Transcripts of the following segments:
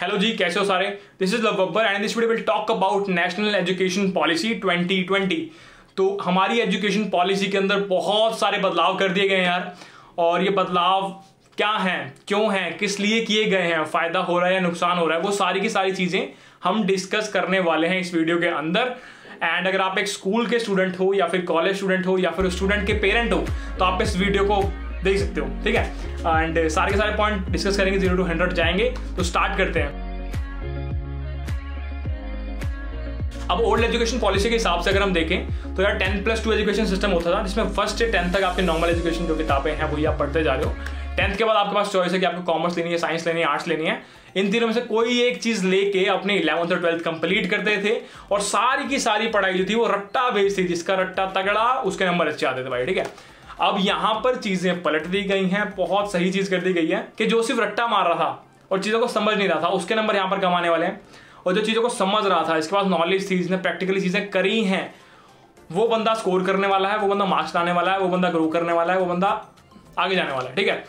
Hello जी, कैसे हो सारे। This is love Babbar and this video will talk about national education policy 2020। तो हमारी एजुकेशन पॉलिसी के अंदर बहुत सारे बदलाव कर दिए गए हैं यार। और ये बदलाव क्या हैं, क्यों हैं, किस लिए किए गए हैं, फायदा हो रहा है या नुकसान हो रहा है, वो सारी की सारी चीजें हम डिस्कस करने वाले हैं इस वीडियो के अंदर। एंड अगर आप एक स्कूल के स्टूडेंट हो या फिर कॉलेज स्टूडेंट हो या फिर स्टूडेंट के पेरेंट हो तो आप इस वीडियो को देख सकते हो, ठीक है। एंड सारे के सारे पॉइंट डिस्कस करेंगे, 0 to 100 जाएंगे। तो स्टार्ट करते हैं। अब ओल्ड एजुकेशन पॉलिसी के हिसाब से अगर हम देखें तो यार 10+2 एजुकेशन सिस्टम होता था, जिसमें फर्स्ट से 10th तक आपके नॉर्मल एजुकेशन जो किताबें हैं वही आप पढ़ते जा रहे हो। 10th के बाद आपके पास चॉइस है कि आपको कॉमर्स लेनी है, साइंस लेनी है, आर्ट्स लेनी है। इन तीनों में से कोई एक चीज लेके अपने 11th और 12th कंप्लीट करते थे और सारी की सारी पढ़ाई जो थी वो रट्टा बेस्ड थी, जिसका रट्टा तगड़ा उसके नंबर अच्छे आते थे भाई, ठीक है। अब यहां पर चीजें पलट दी गई हैं, बहुत सही चीज कर दी गई है कि जो सिर्फ रट्टा मार रहा था और चीजों को समझ नहीं रहा था उसके नंबर यहां पर कमाने वाले हैं, और जो चीजों को समझ रहा था, इसके पास नॉलेज थी, जिसने प्रैक्टिकली चीजें करी हैं, वो बंदा स्कोर करने वाला है, वो बंदा मार्क्स लाने वाला है, वो बंदा ग्रो करने वाला है, वो बंदा आगे जाने वाला है, ठीक है।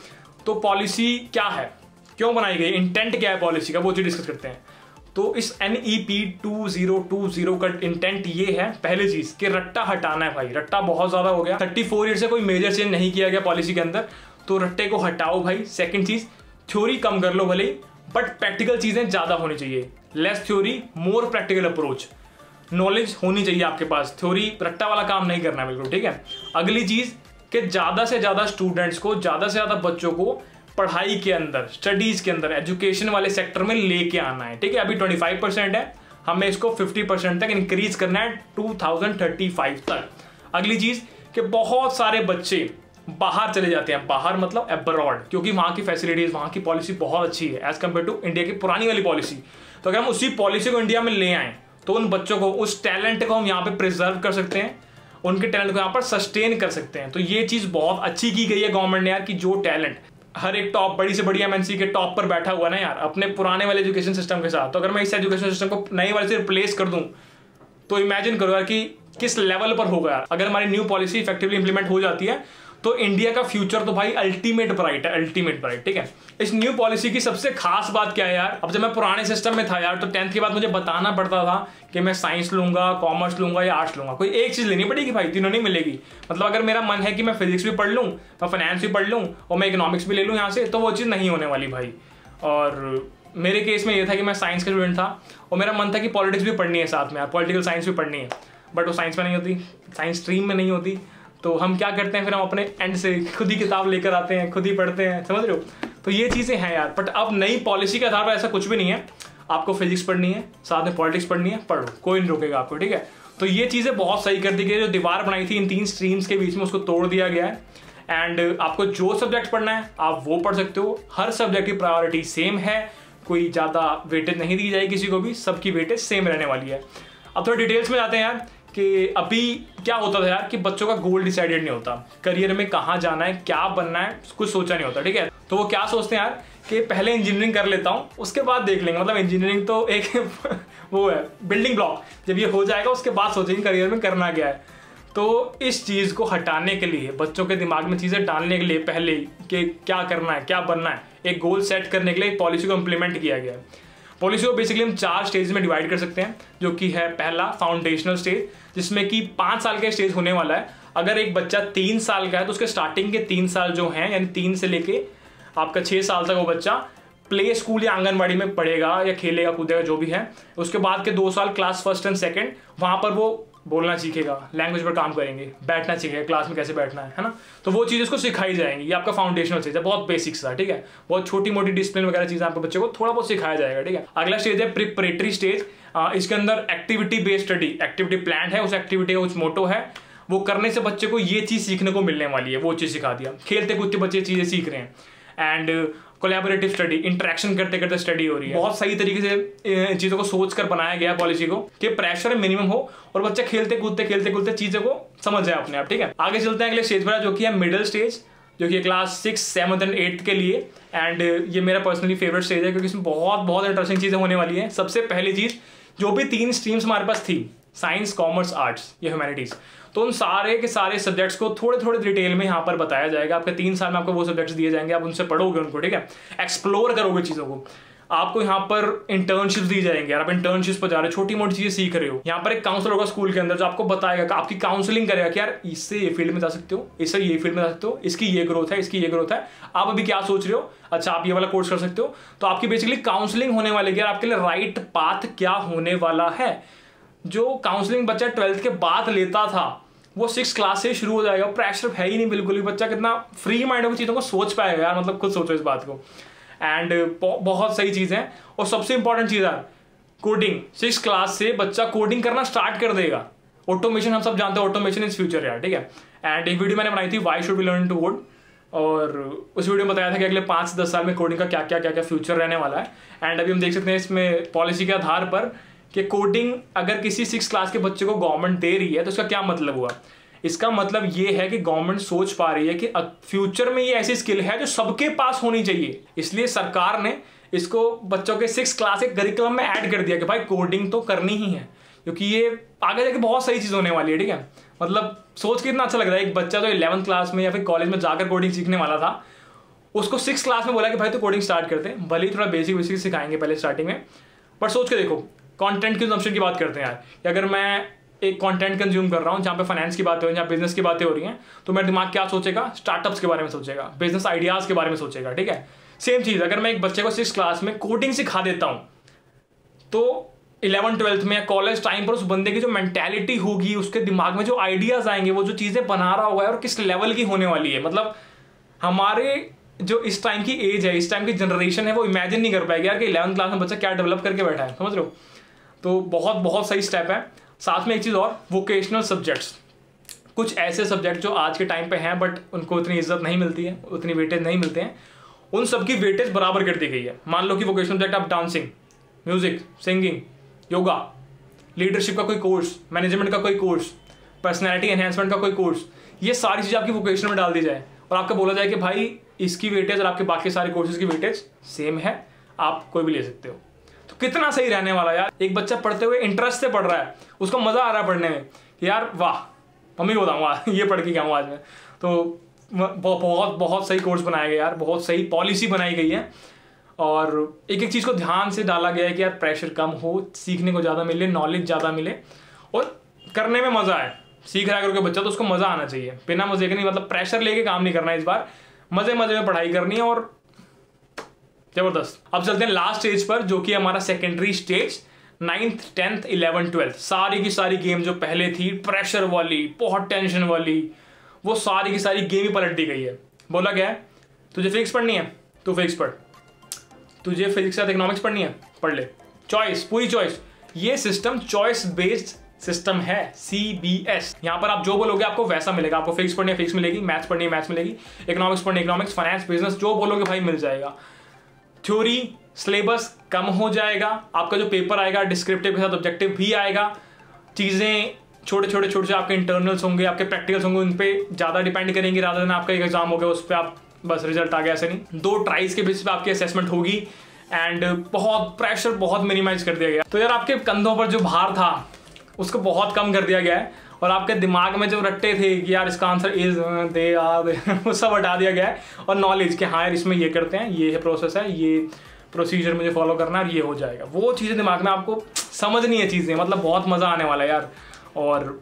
तो पॉलिसी क्या है, क्यों बनाई गई, इंटेंट क्या है पॉलिसी का, वो चीज डिस्कस करते हैं। तो इस NEP 2020 का इंटेंट ये है, पहली चीज कि रट्टा हटाना है भाई। रट्टा बहुत ज्यादा हो गया, 34 ईयर से कोई मेजर चेंज नहीं किया गया पॉलिसी के अंदर, तो रट्टे को हटाओ भाई। सेकंड चीज, थ्योरी कम कर लो भले, बट प्रैक्टिकल चीजें ज्यादा होनी चाहिए। Less theory, more practical approach. Knowledge होनी चाहिए आपके पास, थ्योरी रट्टा वाला काम नहीं करना है बिल्कुल, ठीक है। अगली चीज कि ज्यादा से ज्यादा स्टूडेंट्स को, ज्यादा से ज्यादा बच्चों को पढ़ाई के अंदर, स्टडीज के अंदर, एजुकेशन वाले सेक्टर में लेके आना है, ठीक है। अभी 25% है, हमें इसको 50% तक इंक्रीज करना है 2035 तक। अगली चीज कि बहुत सारे बच्चे बाहर चले जाते हैं, बाहर मतलब अब्रॉड, क्योंकि वहां की फैसिलिटीज, वहां की पॉलिसी बहुत अच्छी है एज कम्पेयर टू इंडिया की पुरानी वाली पॉलिसी। तो अगर हम उसी पॉलिसी को इंडिया में ले आए तो उन बच्चों को, उस टैलेंट को हम यहाँ पे प्रिजर्व कर सकते हैं, उनके टैलेंट को यहाँ पर सस्टेन कर सकते हैं। तो ये चीज बहुत अच्छी की गई है गवर्नमेंट ने यार, कि जो टैलेंट हर एक टॉप, बड़ी से बड़ी MNC के टॉप पर बैठा हुआ ना यार, अपने पुराने वाले एजुकेशन सिस्टम के साथ, तो अगर मैं इस एजुकेशन सिस्टम को नए वाले से रिप्लेस कर दूं तो इमेजिन करो यार कि किस लेवल पर होगा यार। अगर हमारी न्यू पॉलिसी इफेक्टिवली इंप्लीमेंट हो जाती है तो इंडिया का फ्यूचर तो भाई अल्टीमेट ब्राइट है, अल्टीमेट ब्राइट, ठीक है। इस न्यू पॉलिसी की सबसे खास बात क्या है यार, अब जब मैं पुराने सिस्टम में था यार तो 10th के बाद मुझे बताना पड़ता था कि मैं साइंस लूंगा, कॉमर्स लूंगा या आर्ट्स लूंगा। कोई एक चीज लेनी पड़ेगी भाई, तीनों नहीं मिलेगी। मतलब अगर मेरा मन है कि मैं फिजिक्स भी पढ़ लूँ, मैं फाइनेंस भी पढ़ लूँ और मैं इकोनॉमिक्स भी ले लूँ यहाँ से, तो वो चीज़ नहीं होने वाली भाई। और मेरे केस में ये था कि मैं साइंस का स्टूडेंट था और मेरा मन था कि पॉलिटिक्स भी पढ़नी है साथ में यार, पॉलिटिकल साइंस भी पढ़नी है, बट वो साइंस में नहीं होती, साइंस स्ट्रीम में नहीं होती। तो हम क्या करते हैं, फिर हम अपने एंड से खुद ही किताब लेकर आते हैं, खुद ही पढ़ते हैं, समझ रहे हो। तो ये चीज़ें हैं यार। बट अब नई पॉलिसी के आधार पर ऐसा कुछ भी नहीं है, आपको फिजिक्स पढ़नी है, साथ में पॉलिटिक्स पढ़नी है, पढ़ो, कोई नहीं रोकेगा आपको, ठीक है। तो ये चीज़ें बहुत सही कर दी गई, जो दीवार बनाई थी इन 3 स्ट्रीम्स के बीच में उसको तोड़ दिया गया है। एंड आपको जो सब्जेक्ट पढ़ना है आप वो पढ़ सकते हो, हर सब्जेक्ट की प्रायोरिटी सेम है, कोई ज़्यादा वेटेज नहीं दी जाएगी किसी को भी, सबकी वेटेज सेम रहने वाली है। अब थोड़ा डिटेल्स में जाते हैं यार कि अभी क्या होता था यार कि बच्चों का गोल डिसाइडेड नहीं होता, करियर में कहाँ जाना है, क्या बनना है, कुछ सोचा नहीं होता, ठीक है। तो वो क्या सोचते हैं यार कि पहले इंजीनियरिंग कर लेता हूँ उसके बाद देख लेंगे। मतलब इंजीनियरिंग तो एक वो है बिल्डिंग ब्लॉक, जब ये हो जाएगा उसके बाद सोचेंगे करियर में करना क्या है। तो इस चीज़ को हटाने के लिए, बच्चों के दिमाग में चीज़ें डालने के लिए पहले कि क्या करना है, क्या बनना है, एक गोल सेट करने के लिए पॉलिसी को इम्प्लीमेंट किया गया है। पॉलिसी को बेसिकली हम 4 स्टेज में डिवाइड कर सकते हैं, जो कि है पहला फाउंडेशनल स्टेज, जिसमें कि 5 साल का स्टेज होने वाला है। अगर एक बच्चा 3 साल का है तो उसके स्टार्टिंग के 3 साल जो हैं, यानी 3 से लेके आपका 6 साल तक वो बच्चा प्ले स्कूल या आंगनबाड़ी में पढ़ेगा या खेलेगा कूदेगा जो भी है। उसके बाद के 2 साल क्लास फर्स्ट एंड सेकेंड, वहाँ पर वो बोलना सीखेगा, लैंग्वेज पर काम करेंगे, बैठना सीखेगा, क्लास में कैसे बैठना है ना। तो वो चीज़ उसको सिखाई जाएंगी। ये आपका फाउंडेशनल स्टेज है, बहुत बेसिक्स था, ठीक है। बहुत छोटी मोटी डिसिप्लिन वगैरह चीज़ें आपके बच्चे को थोड़ा बहुत सिखाया जाएगा, ठीक है। अगला स्टेज है प्रिपरेटरी स्टेज। इसके अंदर activity based study, activity plan है, उस एक्टिविटी का कुछ मोटो है, वो करने से बच्चे को ये चीज़ सीखने को मिलने वाली है, वो चीज़ सिखा दिया। खेलते कूदते बच्चे चीज़ें सीख रहे हैं। एंड कोलैबोरेटिव स्टडी, इंटरेक्शन करते करते स्टडी हो रही है। बहुत सही तरीके से चीज़ों को सोच कर बनाया गया पॉलिसी को कि प्रेशर मिनिमम हो और बच्चा खेलते कूदते चीज़ों को समझ जाए अपने आप, ठीक है। आगे चलते हैं अगले स्टेज पर, जो कि है मिडिल स्टेज, जो कि क्लास 6, 7 एंड 8 के लिए। एंड ये मेरा पर्सनली फेवरेट स्टेज है, क्योंकि इसमें बहुत इंटरेस्टिंग चीज़ें होने वाली हैं। सबसे पहली चीज़, जो भी 3 स्ट्रीम्स हमारे पास थी, साइंस, कॉमर्स, आर्ट्स या ह्यूमैनिटीज, तो उन सारे के सारे सब्जेक्ट्स को थोड़े थोड़े डिटेल में यहाँ पर बताया जाएगा। आपके 3 साल में आपको वो सब्जेक्ट्स दिए जाएंगे, आप उनसे पढ़ोगे उनको, ठीक है, एक्सप्लोर करोगे चीज़ों को। आपको यहाँ पर इंटर्नशिप्स दी जाएंगे, आप इंटर्नशिप्स पर जा रहे हो, छोटी मोटी चीजें सीख रहे हो। यहाँ पर एक काउंसलर होगा स्कूल के अंदर जो आपको बताएगा, आपकी काउंसलिंग करेगा कि यार इससे ये फील्ड में जा सकते हो, इससे ये फील्ड में जा सकते हो, इसकी ये ग्रोथ है, इसकी ये ग्रोथ है, आप अभी क्या सोच रहे हो, अच्छा आप ये वाला कोर्स कर सकते हो। तो आपकी बेसिकली काउंसलिंग होने वाली है, आपके लिए राइट पाथ क्या होने वाला है। जो काउंसलिंग बच्चा 12th के बाद लेता था वो 6th क्लास से शुरू हो जाएगा, प्रेशर है ही नहीं बिल्कुल भी, बच्चा कितना फ्री माइंड होकर चीज़ों को सोच पाएगा यार, मतलब खुद सोचो इस बात को। एंड बहुत सही चीज़ है। और सबसे इंपॉर्टेंट चीज़ है कोडिंग, 6th क्लास से बच्चा कोडिंग करना स्टार्ट कर देगा। ऑटोमेशन हम सब जानते हैं, ऑटोमेशन इज फ्यूचर यार, ठीक है। एंड एक वीडियो मैंने बनाई थी why should we learn to code, और उस वीडियो में बताया था कि अगले 5 से 10 साल में कोडिंग का क्या क्या फ्यूचर रहने वाला है। एंड अभी हम देख सकते हैं इसमें पॉलिसी के आधार पर कि कोडिंग अगर किसी 6th क्लास के बच्चे को गवर्नमेंट दे रही है तो इसका क्या मतलब हुआ। इसका मतलब ये है कि गवर्नमेंट सोच पा रही है कि फ्यूचर में ये ऐसी स्किल है जो सबके पास होनी चाहिए, इसलिए सरकार ने इसको बच्चों के 6th क्लास के करिकुलम में ऐड कर दिया कि भाई कोडिंग तो करनी ही है, क्योंकि ये आगे जाके बहुत सही चीज़ होने वाली है, ठीक है। मतलब सोच के इतना अच्छा लग रहा है, एक बच्चा जो 11th क्लास में या फिर कॉलेज में जाकर कोडिंग सीखने वाला था, उसको 6th क्लास में बोला कि भाई तो कोडिंग स्टार्ट करते हैं, भले ही थोड़ा बेसिक सिखाएंगे पहले स्टार्टिंग में, बट सोच के देखो कंटेंट कंजम्पशन की बात करते हैं यार, कि अगर मैं एक कंटेंट कंज्यूम कर रहा हूँ जहाँ पे फाइनेंस की बातें हो रही हैं, जहाँ बिजनेस की बातें हो रही हैं, तो मेरा दिमाग क्या सोचेगा, स्टार्टअप्स के बारे में सोचेगा, बिजनेस आइडियाज़ के बारे में सोचेगा, ठीक है। सेम चीज़ अगर मैं एक बच्चे को 6th क्लास में कोडिंग सिखा देता हूँ तो 11th-12th में या कॉलेज टाइम पर उस बंदे की जो मेंटालिटी होगी, उसके दिमाग में जो आइडियाज़ आएंगे, वो जो चीज़ें बना रहा होगा और किस लेवल की होने वाली है, मतलब हमारे जो इस टाइम की एज है, इस टाइम की जनरेशन है, वो इमेजिन नहीं कर पाएगी यार कि 11th क्लास में बच्चा क्या डेवलप करके बैठा है, समझ रहे हो। तो बहुत सही स्टेप है। साथ में एक चीज़ और, वोकेशनल सब्जेक्ट्स, कुछ ऐसे सब्जेक्ट जो आज के टाइम पे हैं बट उनको उतनी इज्जत नहीं मिलती है, उतनी वेटेज नहीं मिलते हैं, उन सब की वेटेज बराबर कर दी गई है। मान लो कि वोकेशनल सब्जेक्ट आप dancing, music, singing, yoga, leadership का कोई कोर्स, मैनेजमेंट का कोई कोर्स, पर्सनैलिटी एनहेंसमेंट का कोई कोर्स, ये सारी चीज़ें आपकी वोकेशनल में डाल दी जाए और आपको बोला जाए कि भाई इसकी वेटेज और आपके बाकी सारे कोर्सेज की वेटेज सेम है, आप कोई भी ले सकते हो। तो कितना सही रहने वाला यार। एक बच्चा पढ़ते हुए इंटरेस्ट से पढ़ रहा है, उसको मज़ा आ रहा है पढ़ने में कि यार वाह मम्मी को बताऊँगा ये पढ़ के क्या हूँ आज में। तो बहुत सही कोर्स बनाया गया यार, बहुत सही पॉलिसी बनाई गई है और एक चीज़ को ध्यान से डाला गया है कि यार प्रेशर कम हो, सीखने को ज़्यादा मिले, नॉलेज ज़्यादा मिले और करने में मज़ा आए। सीख रहा है करके बच्चा तो उसको मज़ा आना चाहिए, बिना मज़े के नहीं, मतलब प्रेशर लेके काम नहीं करना है इस बार, मज़े में पढ़ाई करनी है और जबरदस्त। अब चलते हैं लास्ट स्टेज पर, जो कि हमारा secondary stage, 9th 10th 11th 12th। सारी की सारी गेम जो पहले थी प्रेशर वाली, बहुत टेंशन वाली, वो सारी की सारी गेम ही पलट दी गई है। बोला गया है तुझे फिजिक्स पढ़नी है तो फिजिक्स पढ़, तुझे फिजिक्स के साथ इकोनॉमिक्स पढ़नी है पढ़ ले, चॉइस, पूरी चॉइस। ये सिस्टम चॉइस बेस्ड सिस्टम है, CBS। यहाँ पर आप जो बोलोगे आपको वैसा मिलेगा। आपको फिजिक्स पढ़नी है फिजिक्स मिलेगी, मैथ्स पढ़नी है मैथ्स मिलेगी, इकोनॉमिक्स पढ़नी है इकोनॉमिक्स, फाइनेंस, बिजनेस, जो बोलोगे भाई मिल जाएगा। थ्योरी सिलेबस कम हो जाएगा, आपका जो पेपर आएगा डिस्क्रिप्टिव के साथ ऑब्जेक्टिव भी आएगा, चीज़ें छोटे से आपके इंटरनल्स होंगे, आपके प्रैक्टिकल्स होंगे, उन पर ज़्यादा डिपेंड करेंगे रादर देन आपका एक एग्जाम हो गया उस पर आप बस रिजल्ट आ गया, ऐसे नहीं। 2 ट्राइज के बेसिस पे आपकी असेसमेंट होगी एंड बहुत प्रेशर बहुत मिनिमाइज कर दिया गया। तो यार आपके कंधों पर जो भार था उसको बहुत कम कर दिया गया है और आपके दिमाग में जो रट्टे थे कि यार इसका आंसर इज दे वो सब हटा दिया गया है। और नॉलेज कि हाँ यार इसमें ये करते हैं, ये है प्रोसेस है, ये प्रोसीजर मुझे फॉलो करना है और ये हो जाएगा, वो चीज़ें दिमाग में आपको समझनी है चीज़ें, मतलब बहुत मज़ा आने वाला है यार और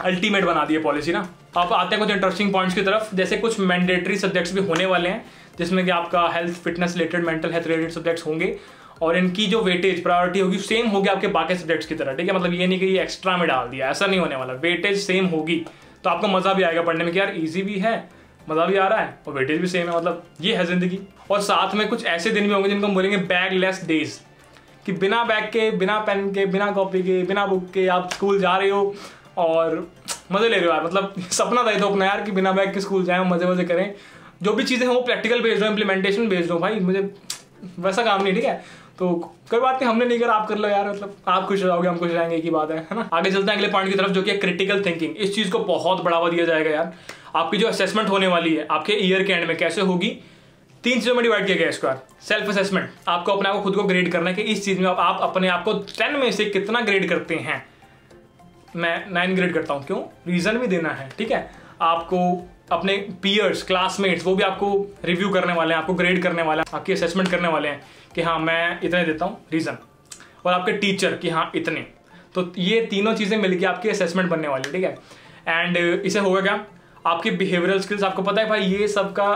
अल्टीमेट बना दी है पॉलिसी ना। अब आते हैं कुछ इंटरेस्टिंग पॉइंट्स की तरफ, जैसे कुछ मैंडेटरी सब्जेक्ट्स भी होने वाले हैं जिसमें कि आपका health fitness related, mental health related subjects होंगे और इनकी जो वेटेज प्रायोरिटी होगी सेम होगी आपके बाकी सब्जेक्ट्स की तरह, ठीक है। मतलब ये नहीं कि ये एक्स्ट्रा में डाल दिया, ऐसा नहीं होने वाला, वेटेज सेम होगी तो आपको मज़ा भी आएगा पढ़ने में कि यार ईजी भी है, मज़ा भी आ रहा है और वेटेज भी सेम है, मतलब ये है ज़िंदगी। और साथ में कुछ ऐसे दिन भी होंगे जिनको हम बोलेंगे बैगलेस डेज, कि बिना बैग के, बिना पेन के, बिना कॉपी के, बिना बुक के आप स्कूल जा रहे हो और मज़े ले रहे हो यार। मतलब सपना था ये तो अपना यार कि बिना बैग के स्कूल जाएं, मज़े करें, जो भी चीज़ें हैं वो प्रैक्टिकल बेस्ड हो, इम्प्लीमेंटेशन बेस्ड हो। भाई मुझे वैसा काम नहीं, ठीक है, तो कोई बात नहीं, हमने नहीं करा, आप कर लो यार, मतलब आप खुश हो जाओगे हम खुश रहेंगे, एक ही बात है ना। आगे चलते हैं अगले पॉइंट की तरफ जो कि क्रिटिकल थिंकिंग। इस चीज़ को बहुत बढ़ावा दिया जाएगा यार। आपकी जो असेसमेंट होने वाली है आपके ईयर के एंड में कैसे होगी, 3 चीज़ों में डिवाइड किया गया इसको यार। सेल्फ असेसमेंट, आपको अपने आप को खुद को ग्रेड करना है कि इस चीज़ में आप अपने आप को 10 में से कितना ग्रेड करते हैं। मैं 9 ग्रेड करता हूँ, क्यों, रीज़न भी देना है, ठीक है। आपको अपने पीयर्स, क्लासमेट्स, वो भी आपको रिव्यू करने वाले हैं, आपको ग्रेड करने वाले हैं, आपकी असेसमेंट करने वाले हैं कि हाँ मैं इतने देता हूँ रीज़न, और आपके टीचर कि हाँ इतने। तो ये तीनों चीज़ें मिलकर आपकी असेसमेंट बनने वाली है, ठीक है। एंड इसे होगा क्या, आपकी बिहेवियरल स्किल्स, आपको पता है भाई ये सबका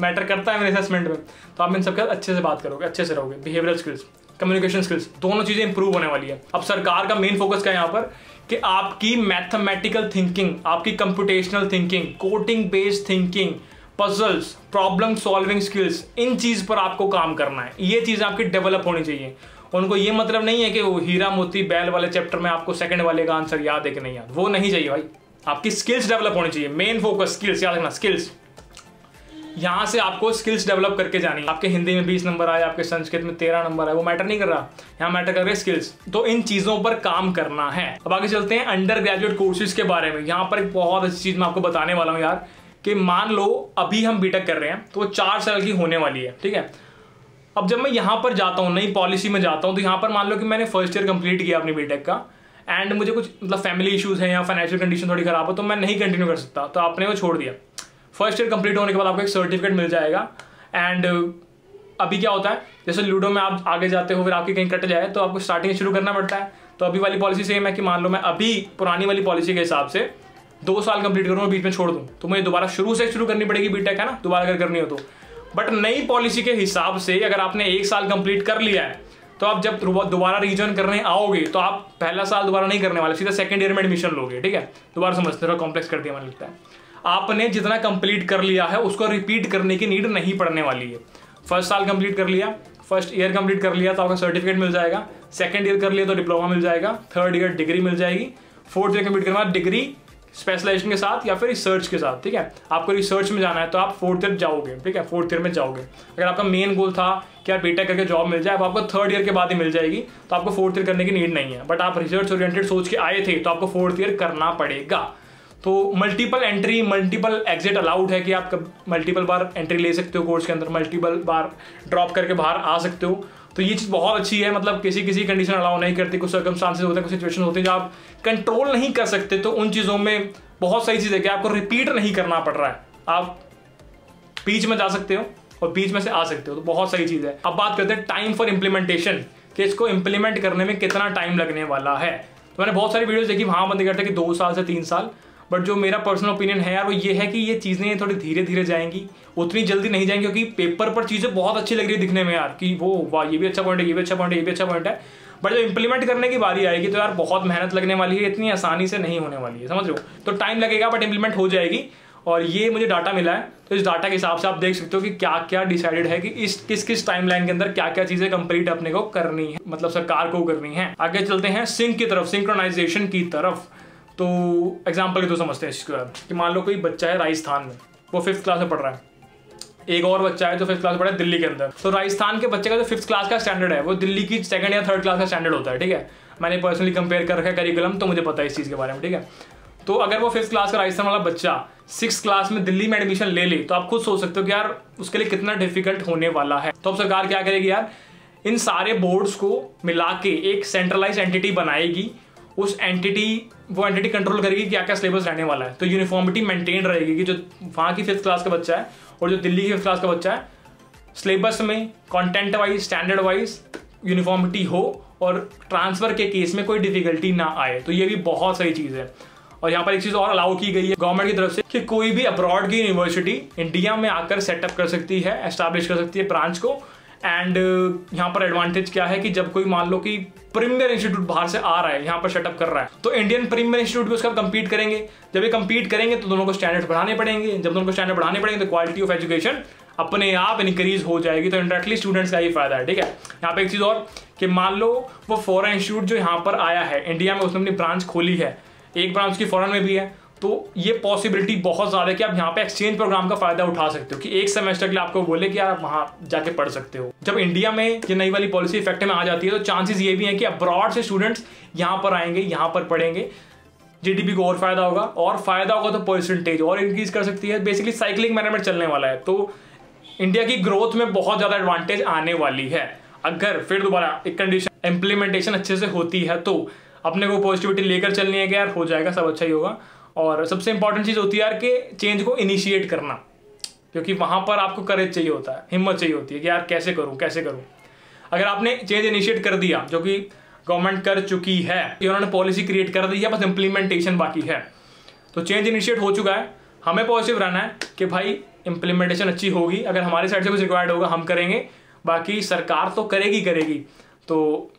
मैटर करता है मेरे असेसमेंट में, तो आप इन सबके अच्छे से बात करोगे, अच्छे से रहोगे। बिहेवियरल स्किल्स, कम्युनिकेशन स्किल्स, दोनों चीज़ें इंप्रूव होने वाली है। अब सरकार का मेन फोकस क्या है यहाँ पर कि आपकी मैथमेटिकल थिंकिंग, आपकी computational thinking, coding based thinking, puzzles, problem solving skills, इन चीज़ पर आपको काम करना है। ये चीज़ आपकी डेवलप होनी चाहिए। उनको ये मतलब नहीं है कि वो हीरा मोती बैल वाले चैप्टर में आपको सेकंड वाले का आंसर याद है कि नहीं याद, वो नहीं चाहिए भाई। आपकी स्किल्स डेवलप होनी चाहिए, मेन फोकस स्किल्स, याद रखना स्किल्स। यहाँ से आपको स्किल्स डेवलप करके जानी। आपके हिंदी में 20 नंबर आए, आपके संस्कृत में 13 नंबर आए, वो मैटर नहीं कर रहा, यहाँ मैटर कर रहे हैं स्किल्स। तो इन चीज़ों पर काम करना है। अब आगे चलते हैं अंडर ग्रेजुएट कोर्सेज के बारे में। यहाँ पर एक बहुत अच्छी चीज़ मैं आपको बताने वाला हूँ यार, कि मान लो अभी हम बीटेक कर रहे हैं तो वो 4 साल की होने वाली है, ठीक है। अब जब मैं यहाँ पर जाता हूँ, नई पॉलिसी में जाता हूँ, तो यहाँ पर मान लो कि मैंने फर्स्ट ईयर कंप्लीट किया अपनी बीटेक का, एंड मुझे कुछ मतलब फैमिली इश्यूज हैं या फाइनेंशियल कंडीशन थोड़ी खराब है, तो मैं नहीं कंटिन्यू कर सकता, तो आपने वो छोड़ दिया। फर्स्ट ईयर कंप्लीट होने के बाद आपको एक सर्टिफिकेट मिल जाएगा। एंड अभी क्या होता है, जैसे लूडो में आप आगे जाते हो, फिर आपकी कहीं कट जाए तो आपको स्टार्टिंग शुरू करना पड़ता है। तो अभी वाली पॉलिसी सेम है कि मान लो मैं अभी पुरानी वाली पॉलिसी के हिसाब से 2 साल कंप्लीट करूँ और बीच में छोड़ दूँ, तो मुझे दोबारा शुरू से शुरू करनी पड़ेगी बीटेक, है ना, दोबारा अगर करनी हो तो। बट नई पॉलिसी के हिसाब से अगर आपने 1 साल कंप्लीट कर लिया है, तो आप जब दोबारा रिजॉइन करने आओगे तो आप पहला साल दोबारा नहीं करने वाले, सीधा सेकंड ईयर में एडमिशन लोगे, ठीक है। दोबारा समझते हो, कॉम्प्लेक्स कर दिया मुझे लगता है। आपने जितना कंप्लीट कर लिया है उसको रिपीट करने की नीड नहीं पड़ने वाली है। फर्स्ट साल कंप्लीट कर लिया, फर्स्ट ईयर कंप्लीट कर लिया तो आपका सर्टिफिकेट मिल जाएगा, सेकंड ईयर कर लिया तो डिप्लोमा मिल जाएगा, थर्ड ईयर डिग्री मिल जाएगी, फोर्थ ईयर कंप्लीट करने के बाद डिग्री स्पेशलाइजेशन के साथ या फिर रिसर्च के साथ, ठीक है। आपको रिसर्च में जाना है तो आप 4th ईयर जाओगे, ठीक है, 4th ईयर में जाओगे। अगर आपका मेन गोल था कि आप बीटेक करके जॉब मिल जाए, अब आपको 3rd ईयर के बाद ही मिल जाएगी, तो आपको 4th ईयर करने की नीड नहीं है। बट आप रिसर्च ओरिएंटेड सोच के आए थे तो आपको 4th ईयर करना पड़ेगा। तो multiple entry, multiple exit allowed है कि आप मल्टीपल बार एंट्री ले सकते हो कोर्स के अंदर, मल्टीपल बार ड्रॉप करके बाहर आ सकते हो। तो ये चीज़ बहुत अच्छी है, मतलब किसी कंडीशन अलाउ नहीं करती। कुछ सर्कमस्टांसेस होते हैं, कुछ सिचुएशन होते हैं जो आप कंट्रोल नहीं कर सकते, तो उन चीज़ों में बहुत सही चीज़ है कि आपको रिपीट नहीं करना पड़ रहा है, आप बीच में जा सकते हो और बीच में से आ सकते हो, तो बहुत सही चीज़ है। अब बात करते हैं टाइम फॉर इम्प्लीमेंटेशन, कि इसको इम्प्लीमेंट करने में कितना टाइम लगने वाला है। तो मैंने बहुत सारी वीडियोस देखी, वहाँ बंद करते हैं कि 2 साल से 3 साल, बट जो मेरा पर्सनल ओपिनियन है यार वो ये है कि ये चीज़ें थोड़ी धीरे धीरे जाएंगी, उतनी जल्दी नहीं जाएंगी, क्योंकि पेपर पर चीज़ें बहुत अच्छी लग रही है दिखने में यार, कि वो वाह ये भी अच्छा पॉइंट है, ये भी अच्छा पॉइंट है, ये भी अच्छा पॉइंट है, बट जब इंप्लीमेंट करने की बारी आएगी तो यार बहुत मेहनत लगने वाली है, इतनी आसानी से नहीं होने वाली है, समझ रहे हो। तो टाइम लगेगा बट इंप्लीमेंट हो जाएगी। और ये मुझे डाटा मिला है, तो इस डाटा के हिसाब से आप देख सकते हो कि क्या क्या डिसाइडेड है कि इस किस टाइमलाइन के अंदर क्या क्या चीज़ें कंप्लीट अपने को करनी है, मतलब सरकार को करनी है। आगे चलते हैं सिंक की तरफ, सिंक्रोनाइजेशन की तरफ। तो एग्जाम्पल के तो समझते हैं इसके बाद कि मान लो कोई बच्चा है राजस्थान में, वो 5th क्लास में पढ़ रहा है, एक और बच्चा है जो 5th क्लास में पढ़ा है दिल्ली के अंदर। तो राजस्थान के बच्चे का जो 5th क्लास का स्टैंडर्ड है वो दिल्ली की 2nd या 3rd क्लास का स्टैंडर्ड होता है, ठीक है। मैंने पर्सनली कंपेयर कर रखा है करिकुलम, तो मुझे पता है इस चीज़ के बारे में, ठीक है। तो अगर वो 5th क्लास का राजस्थान वाला बच्चा 6th क्लास में दिल्ली में एडमिशन ले ले, तो आप खुद सोच सकते हो कि यार उसके लिए कितना डिफिकल्ट होने वाला है। तो अब सरकार क्या करेगी यार, इन सारे बोर्ड्स को मिला के एक सेंट्रलाइज एंटिटी बनाएगी। उस वो एंटिटी कंट्रोल करेगी क्या क्या सिलेबस रहने वाला है। तो यूनिफॉर्मिटी मेंटेन रहेगी कि जो वहाँ की 5th क्लास का बच्चा है और जो दिल्ली की 5th क्लास का बच्चा है, सिलेबस में content wise, standard wise uniformity हो और ट्रांसफर के केस में कोई डिफिकल्टी ना आए। तो ये भी बहुत सही चीज़ है। और यहाँ पर एक चीज़ और अलाउ की गई है गवर्नमेंट की तरफ से कि कोई भी अब्रॉड की यूनिवर्सिटी इंडिया में आकर सेटअप कर सकती है, एस्टैब्लिश कर सकती है ब्रांच को। एंड यहाँ पर एडवांटेज क्या है कि जब कोई मान लो कि प्रीमियर इंस्टीट्यूट बाहर से आ रहा है, यहाँ पर सेटअप कर रहा है, तो इंडियन प्रीमियर इंस्टीट्यूट भी उसका कम्पीट करेंगे। जब ये कम्पीट करेंगे तो दोनों को स्टैंडर्ड बढ़ाने पड़ेंगे। जब दोनों को स्टैंडर्ड बढ़ाने पड़ेंगे तो क्वालिटी ऑफ एजुकेशन अपने आप इंक्रीज हो जाएगी। तो इंडायरेक्टली स्टूडेंट्स का ही फायदा है, ठीक है। यहाँ पे एक चीज़ और कि मान लो वो फॉरेन इंस्टीट्यूट जो यहाँ पर आया है इंडिया में, उसने अपनी ब्रांच खोली है, एक ब्रांच की फॉरेन में भी है, तो ये पॉसिबिलिटी बहुत ज़्यादा है कि आप यहाँ पे एक्सचेंज प्रोग्राम का फायदा उठा सकते हो कि एक सेमेस्टर के लिए आपको बोले कि आप वहाँ जाके पढ़ सकते हो। जब इंडिया में ये नई वाली पॉलिसी इफेक्ट में आ जाती है तो चांसेस ये भी हैं कि अब्रॉड से स्टूडेंट्स यहाँ पर आएंगे, यहाँ पर पढ़ेंगे, जीडीपी को और फायदा होगा, और फायदा होगा तो परसेंटेज और इंक्रीज कर सकती है। बेसिकली साइक्लिंग मैनेजमेंट चलने वाला है, तो इंडिया की ग्रोथ में बहुत ज़्यादा एडवांटेज आने वाली है। अगर फिर दोबारा एक कंडीशन इम्प्लीमेंटेशन अच्छे से होती है तो अपने को पॉजिटिविटी लेकर चलनी है कि यार हो जाएगा, सब अच्छा ही होगा। और सबसे इंपॉर्टेंट चीज़ होती है यार कि चेंज को इनिशिएट करना, क्योंकि वहाँ पर आपको करेज चाहिए होता है, हिम्मत चाहिए होती है कि यार कैसे करूँ कैसे करूँ। अगर आपने चेंज इनिशिएट कर दिया, जो कि गवर्नमेंट कर चुकी है, कि उन्होंने पॉलिसी क्रिएट कर दी है, बस इम्प्लीमेंटेशन बाकी है, तो चेंज इनिशिएट हो चुका है। हमें पॉजिटिव रहना है कि भाई इम्प्लीमेंटेशन अच्छी होगी, अगर हमारे साइड से कुछ रिक्वायर्ड होगा हम करेंगे, बाकी सरकार तो करेगी। तो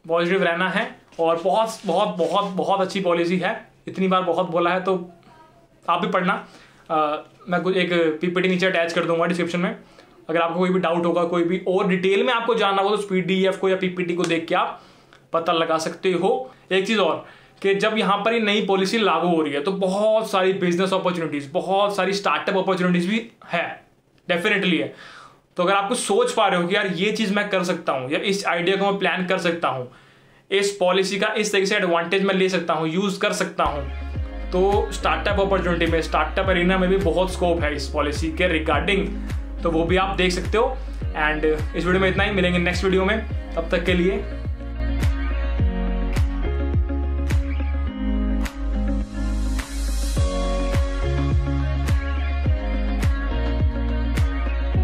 पॉजिटिव रहना है और बहुत बहुत बहुत बहुत अच्छी पॉलिसी है। इतनी बार बहुत बोला है तो आप भी पढ़ना। मैं कुछ एक पीपीटी नीचे अटैच कर दूंगा डिस्क्रिप्शन में। अगर आपको कोई भी डाउट होगा, कोई भी और डिटेल में आपको जानना हो, तो पीडीएफ को या पीपीटी को देख के आप पता लगा सकते हो। एक चीज़ और कि जब यहाँ पर ये नई पॉलिसी लागू हो रही है तो बहुत सारी बिजनेस अपॉर्चुनिटीज़, बहुत सारी स्टार्टअप अपॉर्चुनिटीज़ भी है, डेफिनेटली है। तो अगर आपको सोच पा रहे हो कि यार ये चीज़ मैं कर सकता हूँ या इस आइडिया को मैं प्लान कर सकता हूँ, इस पॉलिसी का इस तरीके से एडवांटेज मैं ले सकता हूँ, यूज़ कर सकता हूँ, तो स्टार्टअप अपॉर्चुनिटी में, स्टार्टअप एरिना में भी बहुत स्कोप है इस पॉलिसी के रिगार्डिंग, तो वो भी आप देख सकते हो। एंड इस वीडियो में इतना ही, मिलेंगे नेक्स्ट वीडियो में, तब तक के लिए